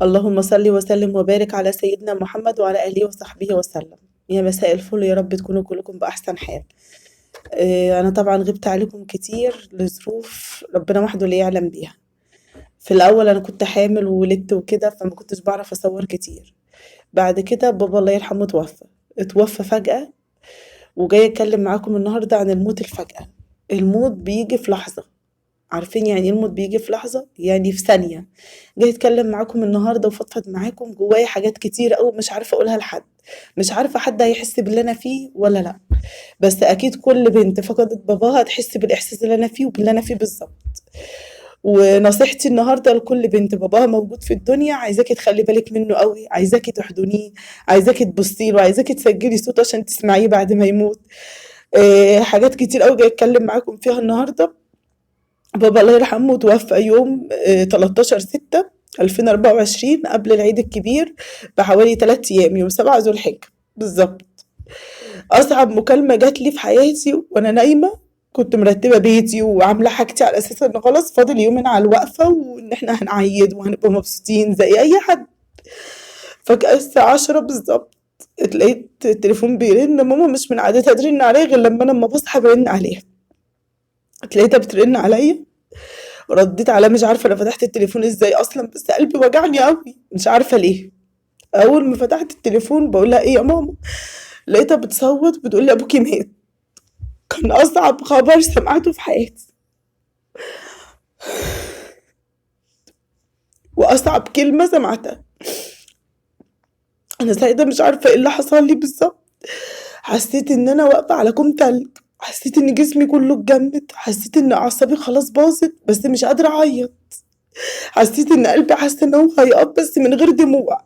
اللهم صل وسلم وبارك على سيدنا محمد وعلى آله وصحبه وسلم. يا مساء الفل، يا رب تكونوا كلكم بأحسن حال. أنا طبعا غبت عليكم كتير لظروف ربنا وحده اللي يعلم بيها. في الأول أنا كنت حامل وولدت وكده، فما كنتش بعرف أصور كتير. بعد كده بابا الله يرحمه اتوفى فجأة. وجاي أتكلم معاكم النهاردة عن الموت الفجأة. الموت بيجي في لحظة. عارفين يعني ايه الموت بيجي في لحظة؟ يعني في ثانية. جاي اتكلم معاكم النهاردة وفضفض معاكم، جوايا حاجات كتير قوي مش عارفة اقولها لحد. مش عارفة حد هيحس باللي انا فيه ولا لا. بس اكيد كل بنت فقدت باباها هتحس بالاحساس اللي انا فيه وباللي انا فيه بالظبط. ونصيحتي النهارده لكل بنت باباها موجود في الدنيا، عايزاكي تخلي بالك منه قوي، عايزاكي تحضنيه، عايزاكي تبصي له، عايزاكي تسجلي صوته عشان تسمعيه بعد ما يموت. حاجات كتير قوي جاي اتكلم معاكم فيها النهارده. بابا الله يرحمه توفى يوم 13/6/2024 قبل العيد الكبير بحوالي 3 أيام، يوم 7 ذو الحجة بالظبط. أصعب مكالمة جات لي في حياتي وأنا نايمة. كنت مرتبة بيتي وعاملة حاجتي على أساس إن خلاص فاضل يومين على الوقفة وإن إحنا هنعيد وهنبقى مبسوطين زي أي حد. فجأة الساعة 10 بالظبط اتلاقيت التليفون بيرن. ماما مش من عادتها ترن عليا غير لما أنا بصحى برن عليها. اتلاقيتها بترن عليا. رديت عليها، مش عارفة أنا فتحت التليفون إزاي أصلا، بس قلبي وجعني أوي مش عارفة ليه. أول ما فتحت التليفون بقول لها إيه يا ماما، لقيتها بتصوت بتقول لي أبوكي مات. كان أصعب خبر سمعته في حياتي وأصعب كلمة سمعتها. أنا ساعتها مش عارفة إيه اللي حصل لي بالظبط. حسيت إن أنا واقفة على كوم تلج، حسيت إن جسمي كله اتجمد، حسيت إن أعصابي خلاص باظت بس مش قادرة أعيط. حسيت إن قلبي حاسة إن هو هيقف بس من غير دموع.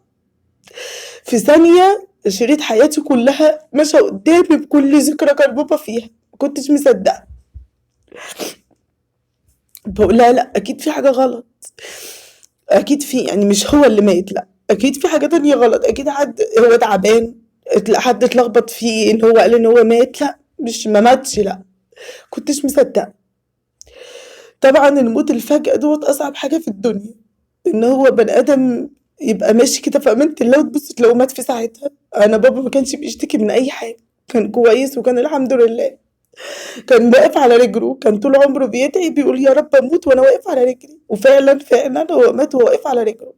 في ثانية شريط حياتي كلها مشى قدامي بكل ذكرى كان بابا فيها. مكنتش مصدقة. بقول لها لا أكيد في حاجة غلط. أكيد في، يعني مش هو اللي مات، لا أكيد في حاجة تانية غلط. أكيد حد هو تعبان، حد اتلخبط فيه إن هو قال إن هو مات. لا مش ما ماتش، لا. كنتش مصدقة. طبعا الموت الفجأة دوت أصعب حاجة في الدنيا. إن هو بني آدم يبقى ماشي كده في أمانة الله وتبص تلاقيه مات في ساعتها. أنا بابا ما كانش بيشتكي من أي حاجة، كان كويس وكان الحمد لله. كان واقف على رجله، كان طول عمره بيدعي بيقول يا رب اموت وانا واقف على رجلي، وفعلا فعلا هو مات وهو واقف على رجله.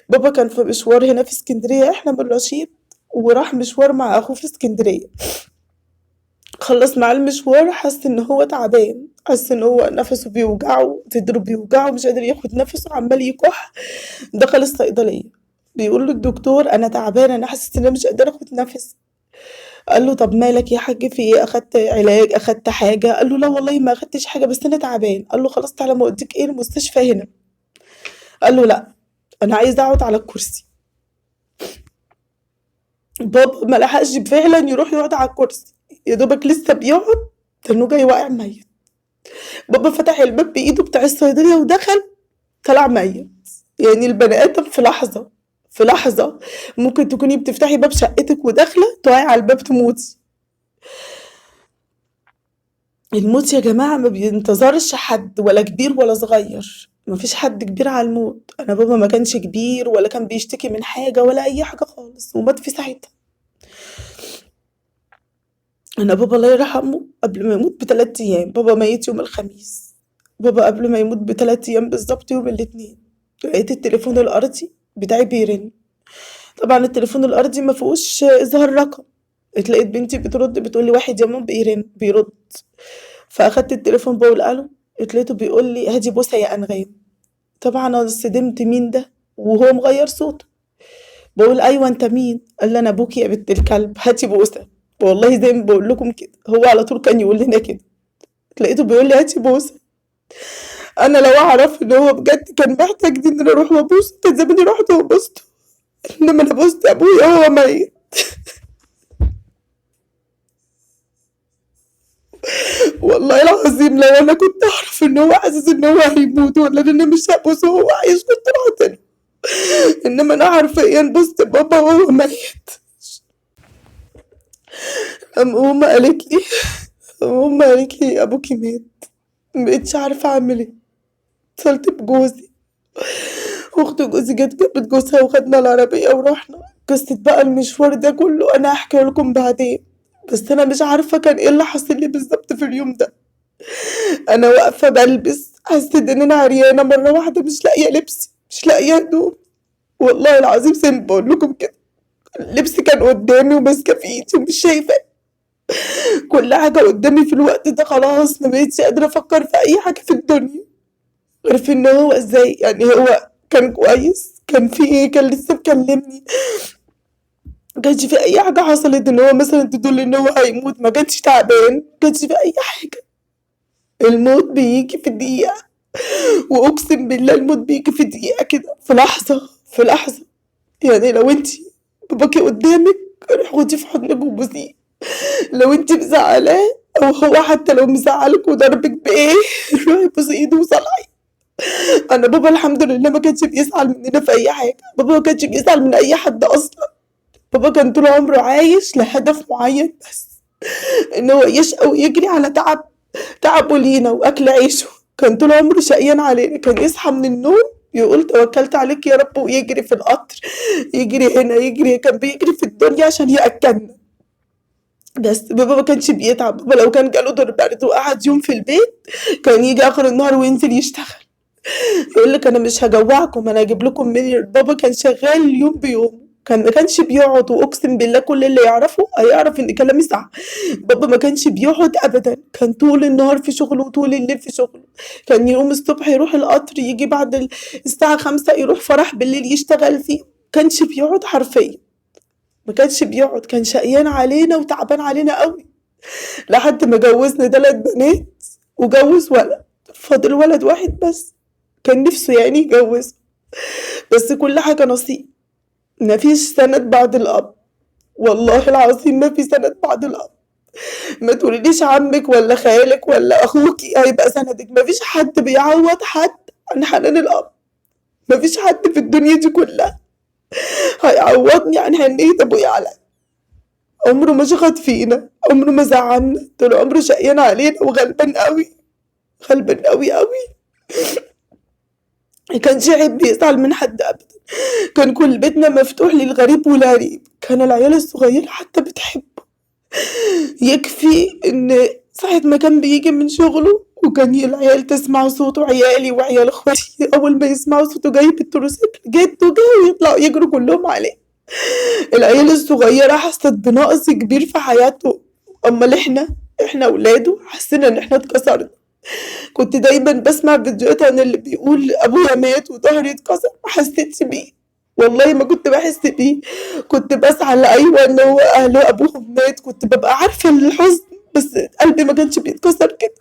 بابا كان في مشوار هنا في اسكندرية، احنا من رشيد، وراح مشوار مع اخوه في اسكندرية. خلص معاه المشوار، حس ان هو تعبان، حس ان هو نفسه بيوجعه، صدره بيوجعه، مش قادر ياخد نفسه، عمال يكح. دخل الصيدلية، بيقول له الدكتور انا تعبان، انا حاسس ان انا مش قادر اخد نفس. قال له طب مالك يا حاج، في ايه؟ اخدت علاج؟ اخدت حاجه؟ قال له لا والله ما اخدتش حاجه بس انا تعبان. قال له خلاص تعالى ما اوديك ايه المستشفى هنا. قال له لا انا عايز اقعد على الكرسي. بابا ما لحقش فعلا يروح يقعد على الكرسي، يا دوبك لسه بيقعد كانه جاي واقع ميت. بابا فتح الباب بايده بتاع الصيدليه ودخل، طلع ميت. يعني البني ادم في لحظه، في لحظه ممكن تكوني بتفتحي باب شقتك وداخله تقعي على الباب تموتي. الموت يا جماعة ما بينتظرش حد، ولا كبير ولا صغير. مفيش حد كبير على الموت. انا بابا ما كانش كبير ولا كان بيشتكي من حاجة ولا اي حاجة خالص ومات في ساعتها. انا بابا الله يرحمه قبل ما يموت ب3 ايام، بابا ميت يوم الخميس، بابا قبل ما يموت ب3 ايام بالظبط يوم الاثنين لقيت التليفون الارضي بتاعي بيرن. طبعا التليفون الارضي ما فيهوش اظهار رقم. اتلاقيت بنتي بترد بتقول لي واحد يا ماما بيرد. فاخدت التليفون بقول الو، اتلقيته بيقول لي هاتي بوسه يا انغام. طبعا انا صدمت، مين ده وهو مغير صوته. بقول ايوه انت مين؟ قال لي انا ابوكي يا بنت الكلب هاتي بوسه. والله زي ما بقول لكم كده هو على طول كان يقول لنا كده. لقيته بيقول لي هاتي بوسه. انا لو اعرف ان هو بجد كان محتاج دي ان انا اروح وابوسه كان زماني رحت وبوسته. انما انا بوست ابويا وهو ميت. والله العظيم لو انا كنت اعرف ان هو حاسس ان هو هيموت ولا ان انا مش هبوسه وهو عايش كنت رحت له. انما انا حرفيا بوست بابا وهو ميت. أم قالت لي ابوكي مات. مبقتش عارفه اعمل ايه. اتصلت بجوزي اخت جوزي جابت جوزها وخدنا العربية ورحنا. قصة بقى المشوار ده كله انا هحكي لكم بعدين، بس انا مش عارفة كان ايه اللي حصل لي بالظبط في اليوم ده. انا واقفة بلبس حسيت ان انا عريانة مرة واحدة، مش لاقية لبسي، مش لاقية هدوم. والله العظيم زي ما بقول لكم كده، اللبس كان قدامي وماسكة في ايدي ومش شايفة كل حاجة قدامي في الوقت ده. خلاص ما بقتش قادرة افكر في اي حاجة في الدنيا غير في ان هو ازاي، يعني هو كان كويس، كان في ايه، كان لسه مكلمني، ما كانش في اي حاجة حصلت ان هو مثلا تدل ان هو هيموت، ما كانش تعبان، ما كانش في اي حاجة. الموت بيجي في دقيقة، واقسم بالله الموت بيجي في دقيقة كده، في لحظة، في لحظة. يعني لو انتي باباكي قدامك روحي خديه في حضنك وبوسيه، لو انتي مزعلاه او هو حتى لو مزعلك وضربك بايه روحي بوسي ايده وصلعي. انا بابا الحمد لله ما كانش بيزعل مننا في اي حاجة، بابا ما كانش بيزعل من اي حد اصلا. بابا كان طول عمره عايش لهدف معين بس، ان هو يشقى ويجري على تعبه لينا واكل عيشه. كان طول عمره شقيان علينا، كان يصحى من النوم يقول توكلت عليك يا رب، ويجري في القطر، يجري هنا يجري، كان بيجري في الدنيا عشان ياكلنا. بس بابا ما كانش بيتعب. بابا لو كان جاله دور برد وقعد يوم في البيت كان يجي اخر النهار وينزل يشتغل، يقول لك انا مش هجوعكم، انا هجيب لكم منين. بابا كان شغال يوم بيوم، ما كانش بيقعد، واقسم بالله كل اللي يعرفه هيعرف ان كلامي صح. بابا ما كانش بيقعد ابدا، كان طول النهار في شغله وطول الليل في شغله. كان يقوم الصبح يروح القطر، يجي بعد الساعة 5 يروح فرح بالليل يشتغل فيه. كانش بيقعد حرفيا، ما كانش بيقعد، كان شقيان علينا وتعبان علينا قوي. لحد ما جوزنا 3 بنات وجوز ولد، فاضل ولد واحد بس، كان نفسه يعني يجوز، بس كل حاجة نصيب. مفيش سند بعد الأب، والله العظيم ما في سند بعد الأب. ما تقوليليش عمك ولا خالك ولا أخوكي هيبقى سندك، مفيش حد بيعوض حد عن حنان الأب. مفيش حد في الدنيا دي كلها هيعوضني عن حنية أبويا عليا. عمره ما شخط فينا، عمره ما زعلنا، طول عمره شقيان علينا وغلبان قوي، غلبان قوي قوي. ما كانش يحب يزعل من حد أبدا، كان كل بيتنا مفتوح للغريب والغريب، كان العيال الصغيرة حتى بتحبه. يكفي ان ساعة ما كان بيجي من شغله وكان العيال تسمع صوته، عيالي وعيال اخواتي اول ما يسمعوا صوته جاي بالتروسيكل جده جه ويطلعوا يجروا كلهم عليه. العيال الصغيرة حست بنقص كبير في حياته، امال احنا اولاده حسينا ان احنا اتكسرنا. كنت دايما بسمع فيديوهات عن اللي بيقول ابويا مات وظهري اتكسر، ما حسيتش بيه، والله ما كنت بحس بيه. كنت بزعل ايوه ان هو اهله ابوهم مات، كنت ببقى عارفه الحزن، بس قلبي ما كانش بيتكسر كده.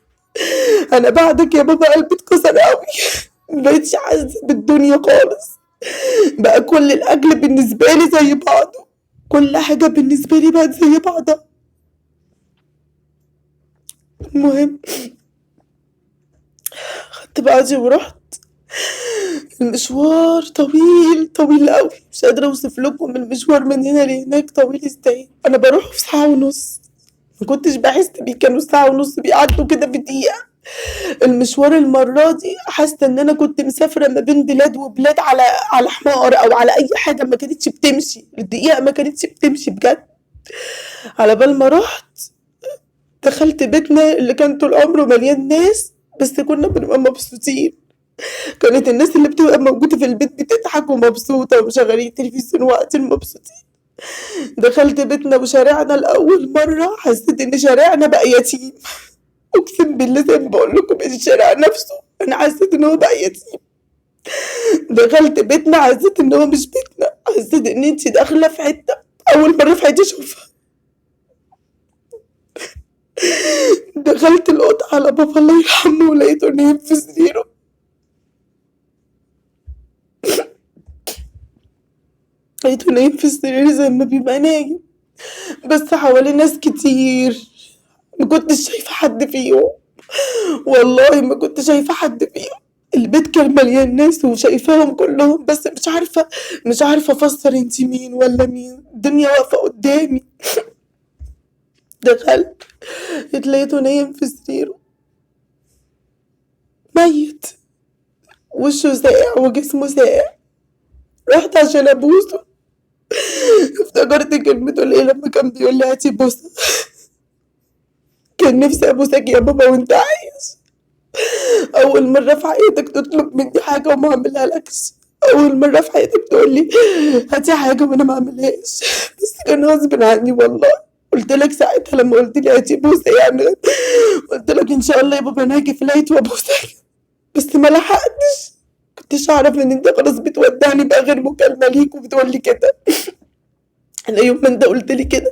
انا بعدك يا بابا قلبي اتكسر قوي مبقتش حاسه بالدنيا خالص. بقى كل الاكل بالنسبه لي زي بعضه، كل حاجه بالنسبه لي بقت زي بعضها. المهم خدت بعضي ورحت. المشوار طويل طويل قوي، مش قادرة اوصف لكم المشوار من هنا لهناك طويل ازاي. انا بروح في ساعة ونص، ما كنتش بحس بيه، كانوا ساعة ونص بيعدوا كده في دقيقة. المشوار المرة دي حاسة ان انا كنت مسافرة ما بين بلاد وبلاد على حمار او على اي حاجة، ما كانتش بتمشي الدقيقة، ما كانتش بتمشي بجد. على بال ما رحت دخلت بيتنا اللي كان طول عمره مليان ناس، بس كنا بنبقى مبسوطين. كانت الناس اللي بتبقى موجودة في البيت بتضحك ومبسوطة ومشغلين التلفزيون وقت مبسوطين. دخلت بيتنا وشارعنا لأول مرة حسيت إن شارعنا بقى يتيم. أقسم بالله زي ما بقول لكم الشارع نفسه أنا حسيت إن هو بقى يتيم. دخلت بيتنا حسيت إن هو مش بيتنا، حسيت إن أنتي داخلة في حتة أول مرة في حياتي أشوفها. دخلت الأوضة على بابا الله يرحمه ولقيته نايم في سريره. لقيته نايم في السرير زي ما بيبقى نايم، بس حواليه ناس كتير، ما كنتش شايفة حد فيهم، والله ما كنت شايفة حد فيهم. البيت كان مليان ناس وشايفاهم كلهم، بس مش عارفة افسر انتي مين ولا مين، الدنيا واقفة قدامي. دخلت لقيته نايم في سريره ميت، وشه ساقع وجسمه ساقع، رحت عشان ابوسه، افتكرت كلمته اللي لما كان بيقول لي هاتي بوسه. كان نفسي ابوسك يا بابا وانت عايش. اول مره في حياتك تطلب مني حاجه وما اعملها لكش. اول مره في حياتك تقول لي هاتي حاجه وانا ما اعملهاش. بس كان غصب عني والله. قلت لك ساعتها لما قلت لي هاتي بوسه، يعني قلت لك ان شاء الله يا بابا انا هاجي في العيد وابوسك، بس ما لحقتش. كنتش اعرف ان انت خلاص بتودعني بقى غير مكالمه ليك وبتقول لي كده. انا يوم ما انت قلت لي كده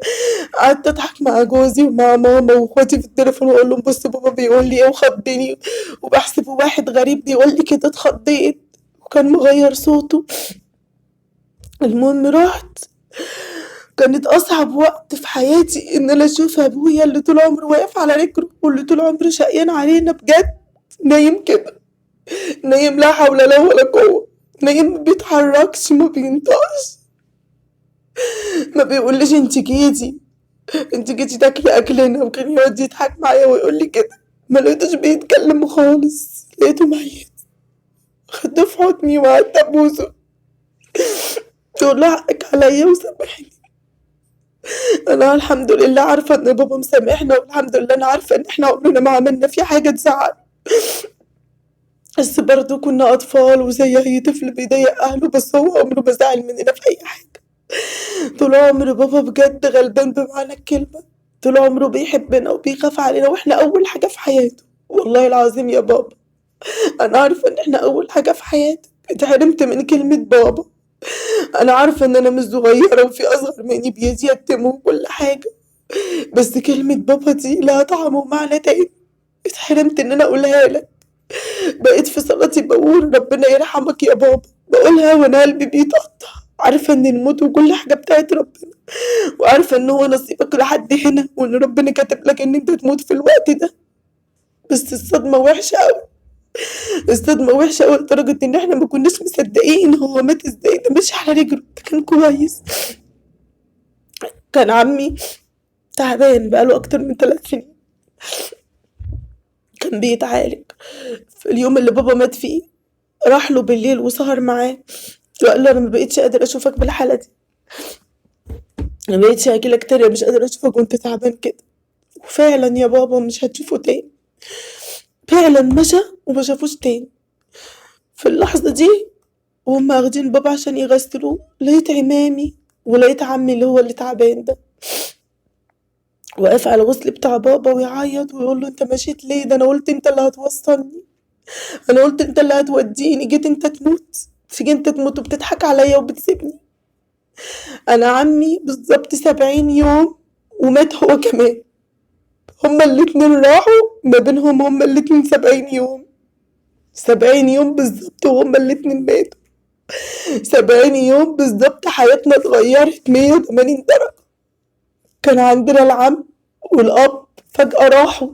قعدت اضحك مع جوزي ومع ماما واخواتي في التليفون واقول لهم بص بابا بيقول لي ايه، وخضني وبحسبه واحد غريب بيقول لي كده. اتخضيت وكان مغير صوته. المهم رحت. كانت اصعب وقت في حياتي ان انا اشوف ابويا اللي طول عمره واقف على رجله واللي طول عمره شقيان علينا بجد نايم كده، نايم لا حول له ولا قوه، نايم ما بيتحركش ما بينطقش، ما بيقوليش انت جيتي انت جيتي تاكلي اكلنا. وكان يقعد يضحك معايا ويقول لي كده. ما لقيتوش بيتكلم خالص، لقيته ميت. خدته في حضني وقعدت ابوسه تقول له حقك عليا وسامحني. انا الحمد لله عارفه ان بابا مسامحنا، والحمد لله انا عارفه ان احنا عمرنا ما عملنا فيه حاجه تزعل، بس برضه كنا اطفال وزي اي طفل بيضايق اهله، بس هو عمره ما زعل مننا في اي حاجه. طول عمر بابا بجد غلبان بمعنى الكلمه. طول عمره بيحبنا وبيخاف علينا واحنا اول حاجه في حياته. والله العظيم يا بابا انا عارفه ان احنا اول حاجه في حياتك. اتحرمت من كلمه بابا. انا عارفه ان انا مش صغيره وفي اصغر مني بيتيتموا وكل حاجه، بس كلمه بابا دي لها طعم ومعنى تاني. اتحرمت ان انا اقولها لك. بقيت في صلاتي بقول ربنا يرحمك يا بابا، بقولها وانا قلبي بيتقطع. عارفه ان الموت وكل حاجه بتاعت ربنا، وعارفه ان هو نصيبك لحد هنا وان ربنا كاتب لك ان انت تموت في الوقت ده. بس الصدمه وحشه قوي. الصدمه وحشه قوي لدرجه ان احنا ما كناش مصدقين هو مات ازاي. ده مش على رجله، ده كان كويس. كان عمي تعبان بقاله اكتر من 3 سنين، كان بيتعالج. في اليوم اللي بابا مات فيه راح له بالليل وسهر معاه وقال له انا ما بقيتش قادر اشوفك بالحاله دي، ما بقيتش اجيلك تاني، مش قادر اشوفك وانت تعبان كده. وفعلا يا بابا مش هتشوفه تاني. فعلا مشى وما شافوش تاني. في اللحظه دي وهم واخدين بابا عشان يغسلوه لقيت عمامي ولقيت عمي اللي هو اللي تعبان ده واقف على الغسل بتاع بابا ويعيط ويقول له انت مشيت ليه؟ ده انا قلت انت اللي هتوصلني، انا قلت انت اللي هتوديني، جيت انت تموت، تيجي انت تموت وبتضحك عليا وبتسيبني. انا عمي بالظبط 70 يوم ومات هو كمان. هما الاتنين راحوا ما بينهم هما الاتنين 70 يوم. 70 يوم بالظبط وهما الاتنين ماتوا. 70 يوم بالظبط حياتنا اتغيرت 180 درجة. كان عندنا العم والأب فجأة راحوا.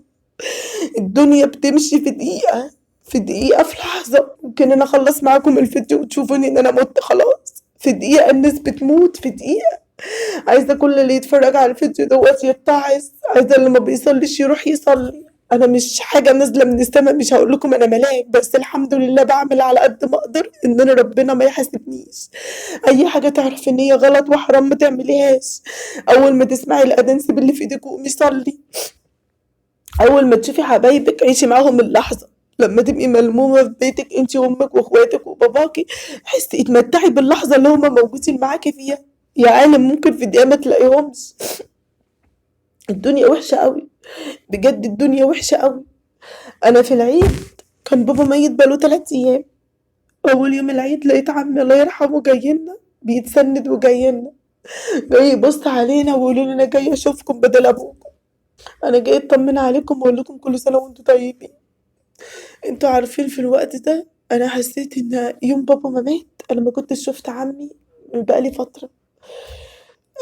الدنيا بتمشي في دقيقة، في دقيقة، في لحظة. ممكن أنا أخلص معاكم الفيديو وتشوفوني إن أنا مت خلاص. في دقيقة الناس بتموت، في دقيقة. عايزة كل اللي يتفرج على الفيديو دوت يتعظ، عايزة اللي ما بيصليش يروح يصلي. أنا مش حاجة نازلة من السما، مش هقول لكم أنا ملاك، بس الحمد لله بعمل على قد ما أقدر إن أنا ربنا ما يحاسبنيش. أي حاجة تعرف إن هي غلط وحرام ما تعمليهاش. أول ما تسمعي الأذان سيبي اللي في إيدك وقومي صلي. أول ما تشوفي حبايبك عيشي معاهم اللحظة. لما تبقي ملمومة في بيتك انتي وامك واخواتك وباباكي حسي اتمتعي باللحظة اللي هما موجودين معاكي فيها. يا عالم ممكن في دقيقة ما تلاقيهمش. الدنيا وحشة قوي، بجد الدنيا وحشة قوي. انا في العيد كان بابا ميت بقاله 3 ايام. اول يوم العيد لقيت عمي الله يرحمه جايلنا بيتسند وجايلنا، جاي يبص علينا ويقول لنا انا جاي اشوفكم بدل ابوكم، انا جاي اطمن عليكم واقول لكم كل سنة وانتم طيبين. انتوا عارفين في الوقت ده انا حسيت ان يوم بابا ما مات انا ما كنتش شفت عمي من بقالي فترة.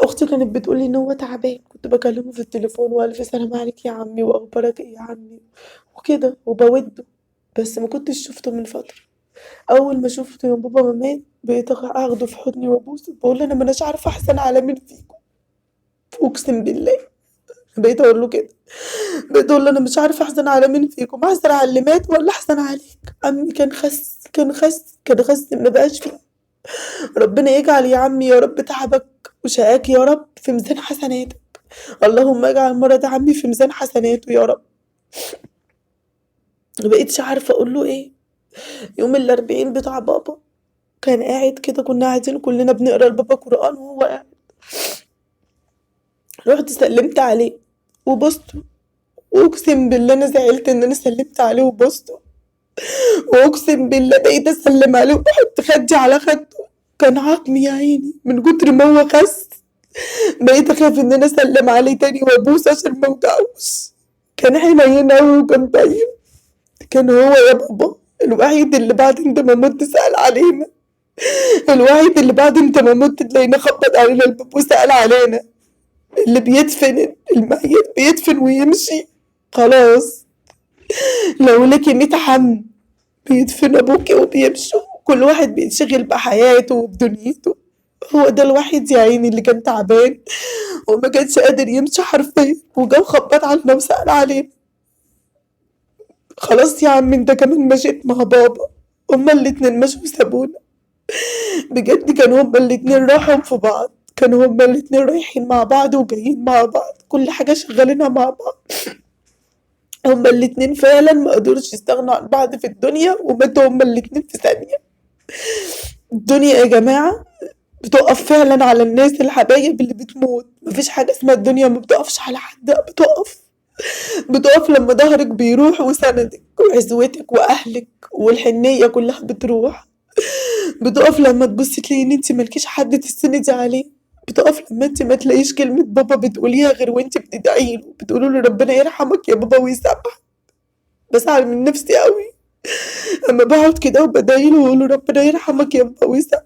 اختي كانت بتقولي ان هو تعبان، كنت بكلمه في التليفون والف سلام عليك يا عمي واخبارك ايه يا عمي وكده وبوده، بس ما كنتش شفته من فترة. اول ما شفته يوم بابا ما مات بقيت اخده في حضني وابوسه بقول له انا مناش عارفه احسن على مين فيكم. اقسم بالله بقيت اقول له كده، بقيت اقول له انا مش عارفه احزن على مين فيكم، احزن على اللي مات ولا احزن عليك. عمي كان خس، كان خس، كان خس، ما بقاش فيه. ربنا يجعل يا عمي يا رب تعبك وشقاك يا رب في ميزان حسناتك. اللهم اجعل مرض عمي في ميزان حسناته يا رب. مبقتش عارفة اقول له ايه. يوم ال40 بتاع بابا كان قاعد كده، كنا قاعدين كلنا بنقرا لبابا قرآن وهو قاعد. رحت سلمت عليه وبوسته، واقسم بالله انا زعلت ان انا سلمت عليه وبوسته، واقسم بالله بقيت اسلم عليه واحط خدي على خده. كان عظمي يا عيني من كتر ما هو خس، بقيت اخاف ان انا اسلم عليه تاني وابوس عشان ما اوجعوش. كان حنين اوي وكان طيب. كان هو يا بابا الوحيد اللي بعد انت ما مت سأل علينا، الوحيد اللي بعد انت ما مت تلاقينا خبط علينا الباب وسأل علينا. اللي بيدفن الميت بيدفن ويمشي خلاص. لو لك 100 حم بيدفن ابوكي وبيمشوا، كل واحد بينشغل بحياته وبدنيته. هو ده الوحيد يا عيني اللي كان تعبان وما كانش قادر يمشي حرفيا، وجا خبط علينا وسأل علينا. خلاص يا عم انت كمان مشيت مع بابا. هما الاتنين مشوا وسابونا. بجد كانوا هما الاتنين راحوا في بعض، كانوا هما الاتنين رايحين مع بعض وجايين مع بعض، كل حاجة شغالينها مع بعض. هما الاتنين فعلا ما قدروش يستغنوا عن بعض في الدنيا وماتوا هما الاتنين في ثانية. الدنيا يا جماعة بتقف فعلا على الناس الحبايب اللي بتموت. مفيش حاجة اسمها الدنيا ما بتقفش على حد، بتقف لما ظهرك بيروح وسندك وعزوتك واهلك والحنية كلها بتروح. بتقف لما تبصي تلاقي ان انت ملكيش حد تستندي عليه. بتقف لما انت ما تلاقيش كلمة بابا بتقوليها غير وانت بتدعي له، بتقولوا له ربنا يرحمك يا بابا ويسامحك. بزعل من نفسي قوي اما بقعد كده وبدعي له واقول له ربنا يرحمك يا بابا ويسامحك.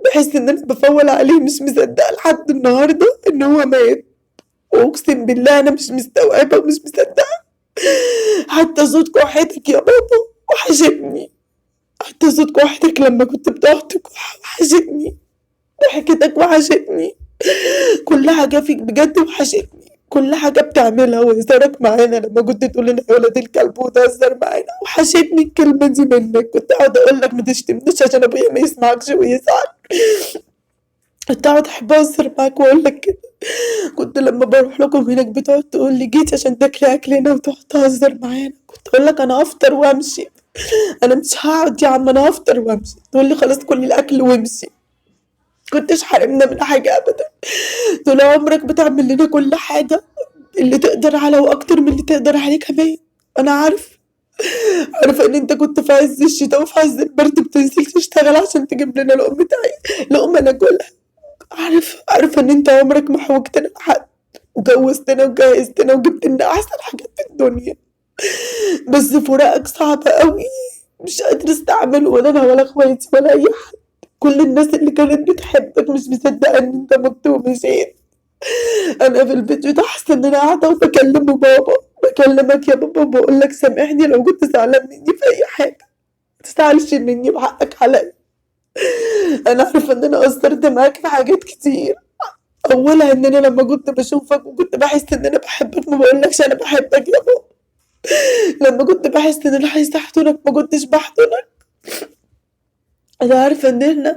بحس ان انا بفول عليه، مش مصدقه لحد النهارده ان هو مات. واقسم بالله انا مش مستوعبه ومش مصدقه. حتى صوت كحتك يا بابا وحشتني، حتى صوت كحتك لما كنت بتقعد تكح وحشتني، ضحكتك وحشتني، كل حاجة فيك بجد وحشتني. كل حاجة بتعملها وهزارك معانا لما كنت تقول لنا يا ولاد الكلب وتهزر معانا وحشتني الكلمة دي منك. كنت اقعد اقول لك ما تشتمنيش عشان ابويا ما يسمعكش ويزعل. كنت اقعد احب اهزر معاك واقول لك كده. كنت لما بروح لكم هناك بتقعد تقول لي جيت عشان تاكلي اكلنا وتقعد تهزر معانا. كنت اقول لك انا هفطر وامشي، انا مش هقعد يا عم انا هفطر وامشي. تقول لي خلاص كل الاكل وامشي. كنتش حارمنا من حاجة ابدا. طول عمرك بتعمل لنا كل حاجة اللي تقدر على واكتر من اللي تقدر عليه كمان. انا عارفة ان انت كنت في عز الشتاء وفي عز البرد بتنزل تشتغل عشان تجيب لنا لقمة ناكلها. عارفة ان انت عمرك ما حوجتنا لحد وجوزتنا وجهزتنا وجبت لنا احسن حاجات في الدنيا. بس فراقك صعب قوي، مش قادرة استعمله ولا انا ولا اخواتي ولا اي حد. كل الناس اللي كانت بتحبك مش مصدقة ان انت مت ومشيت. انا في الفيديو ده حاسة ان انا قاعدة وبكلم بابا، بكلمك يا بابا بقول لك سامحني لو كنت زعلان مني في اي حاجة، متزعلش مني وحقك عليا. انا عارفة ان انا قصرت معاك في حاجات كتير، اولها ان انا لما كنت بشوفك وكنت بحس ان انا بحبك ما بقولكش انا بحبك يا بابا. لما كنت بحس ان انا عايزة احضنك ما كنتش بحضنك. انا عارفة ان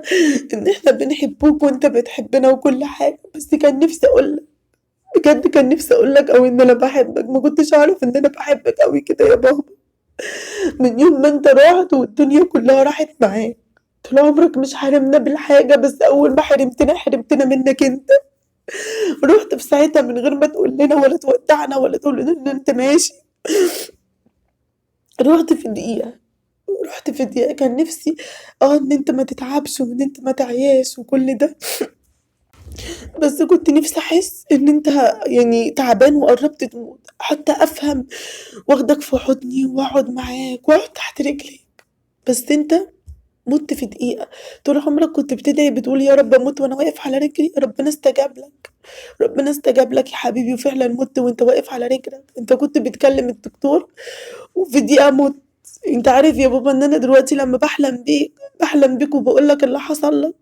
احنا بنحبوك وانت بتحبنا وكل حاجة، بس كان نفسي اقولك، بجد كان نفسي اقولك اوي ان انا بحبك. ما كنتش اعرف ان انا بحبك اوي كده يا بابا. من يوم ما انت رحت والدنيا كلها راحت معاك. طول عمرك مش حارمنا بالحاجة، بس اول ما حرمتنا منك انت. رحت في ساعتها من غير ما تقول لنا ولا تودعنا ولا تقول لنا ان انت ماشي. رحت في دقيقة، كان نفسي ان انت ما تتعبش وان انت ما تعياش وكل ده. بس كنت نفسي احس ان انت يعني تعبان وقربت تموت حتى افهم، واخدك في حضني واقعد معاك واقعد تحت رجليك. بس انت مت في دقيقة. طول عمرك كنت بتدعي بتقول يا رب اموت وانا واقف على رجلي. ربنا استجاب لك، ربنا استجاب لك يا حبيبي، وفعلا مت وانت واقف على رجلك. انت كنت بتكلم الدكتور وفي دقيقة مت. انت عارف يا بابا ان انا دلوقتي لما بحلم بيك وبقول لك اللي حصل لك،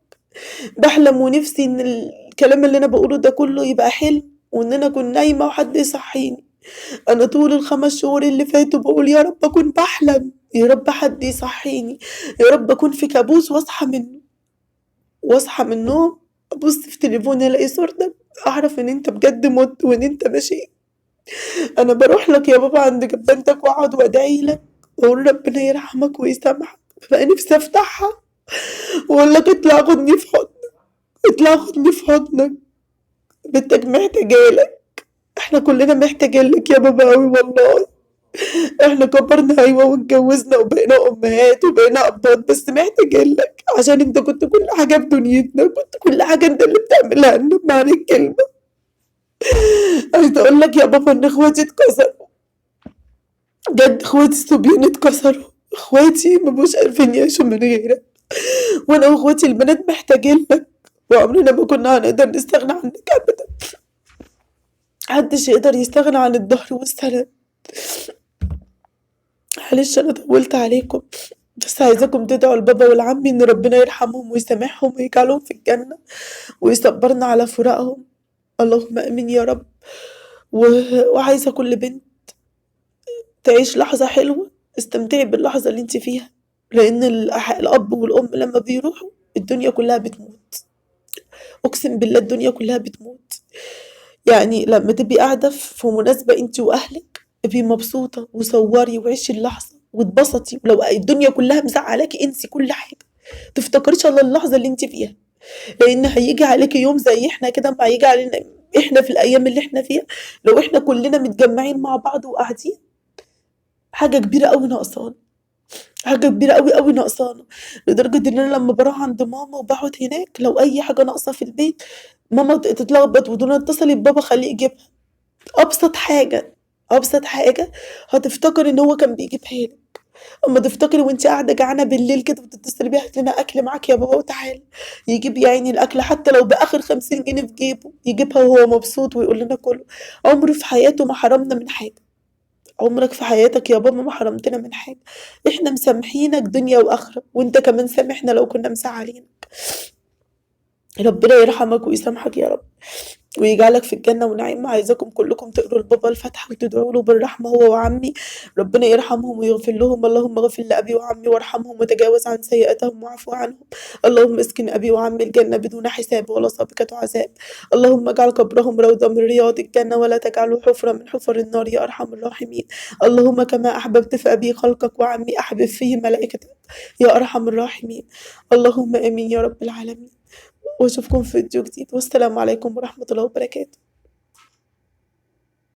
بحلم ونفسي ان الكلام اللي انا بقوله ده كله يبقى حلم، وان انا اكون نايمة وحد يصحيني. انا طول ال5 شهور اللي فاتوا بقول يا رب اكون بحلم، يا رب حد يصحيني، يا رب اكون في كابوس واصحى منه. واصحى من النوم ابص في تليفوني الاقي صورتك، اعرف ان انت بجد مت وان انت ماشي. انا بروح لك يا بابا عند جبانتك واقعد وادعي لك واقول ربنا يرحمك ويسامحك. ببقى نفسي افتحها واقول لك اطلع خدني في حضنك، اطلع خدني في حضنك، بنتك محتاجالك. احنا كلنا محتاجين لك يا بابا قوي والله. احنا كبرنا ايوه واتجوزنا وبقينا امهات وبقينا ابات، بس محتاجين لك عشان انت كنت كل حاجه في دنيتنا، كنت كل حاجه انت اللي بتعملها لنا بمعنى الكلمه. عايزه اقول لك يا بابا ان اخواتي اتكسروا بجد، اخواتي الصبيان اتكسروا، اخواتي مبقوش عارفين يعيشوا من غيرك، وانا واخواتي البنات محتاجين لك، وعمرنا ما كنا هنقدر نستغنى عنك ابدا. محدش يقدر يستغنى عن الظهر والسند. معلش انا طولت عليكم، بس عايزاكم تدعوا لبابا والعمي ان ربنا يرحمهم ويسامحهم ويجعلهم في الجنة ويصبرنا على فراقهم. اللهم امين يا رب. وعايزة كل بنت تعيش لحظة حلوة، استمتعي باللحظة اللي انت فيها، لان الاب والام لما بيروحوا الدنيا كلها بتموت، اقسم بالله الدنيا كلها بتموت. يعني لما تبقي قاعدة في مناسبة انت واهلك ابقي مبسوطة وصوري وعيشي اللحظة واتبسطي، ولو الدنيا كلها مزعلاكي انسي كل حاجة، تفتكريش الا اللحظة اللي انت فيها، لان هيجي عليكي يوم زي احنا كده ما هيجي علينا احنا في الايام اللي احنا فيها، لو احنا كلنا متجمعين مع بعض وقاعدين حاجة كبيرة قوي ناقصانا، حاجة كبيرة قوي قوي ناقصانا، لدرجة ان انا لما بروح عند ماما وبقعد هناك لو اي حاجة ناقصة في البيت ماما تتلخبط ودون اتصلي ببابا خليه يجيبها. ابسط حاجة، ابسط حاجة هتفتكر ان هو كان بيجيبها لك. اما تفتكري وانت قاعده جعانه بالليل كده وتتصلي بيها هات لنا اكل معاك يا بابا وتعالى، يجيب يا عيني الاكل حتى لو باخر 50 جنيه في جيبه يجيبها وهو مبسوط ويقول لنا كله. عمره في حياته ما حرمنا من حاجه، عمرك في حياتك يا بابا ما حرمتنا من حاجه، احنا مسامحينك دنيا واخره، وانت كمان سامحنا لو كنا مسعالين. ربنا يرحمك ويسامحك يا رب ويجعلك في الجنة ونعيم. عايزاكم كلكم تقروا لبابا الفاتحة وتدعوا له بالرحمة هو وعمي، ربنا يرحمهم ويغفر لهم. اللهم اغفر لأبي وعمي وارحمهم وتجاوز عن سيئاتهم واعف عنهم. اللهم اسكن أبي وعمي الجنة بدون حساب ولا سابقة عذاب. اللهم اجعل قبرهم روضة من رياض الجنة ولا تجعله حفرة من حفر النار يا أرحم الراحمين. اللهم كما أحببت في أبي خلقك وعمي أحبب فيه ملائكتك يا أرحم الراحمين. اللهم آمين يا رب العالمين. واشوفكم في فيديو جديد، والسلام عليكم ورحمة الله وبركاته.